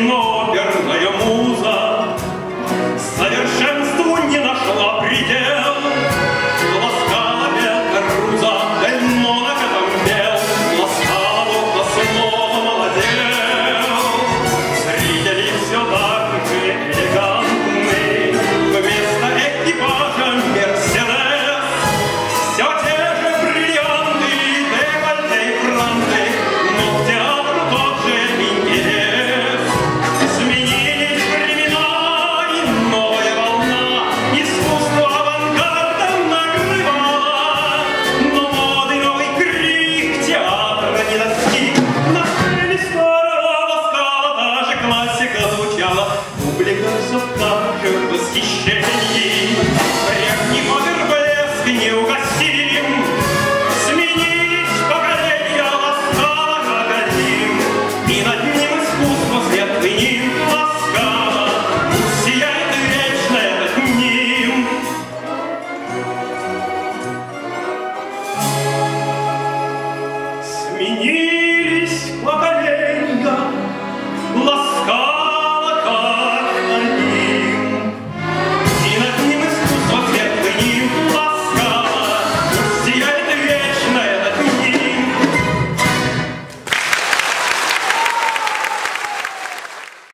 но оперная муза совершенству не нашла предел. Ласкала Петруза, Дель Монако Тамбел, ласкала будто снова молодел. Зрители все так же элегантны, вместо экипажа Мерседес. Все те же бриллианты, декольте и франты, но в театр тот же интерес. Сменились времена и новая волна искусство авангардом накрывала, но моды новый крик театра не достиг. На сцене старого Ласкала даже классика звучала, публика все так же в восхищении. Прежний опер блеск неугасим, сменились поколения Ласкала как один, и над ним искусство светлый ним Ласкала, пусть сияет вечно этот ним. Сменились поколения Ласкала.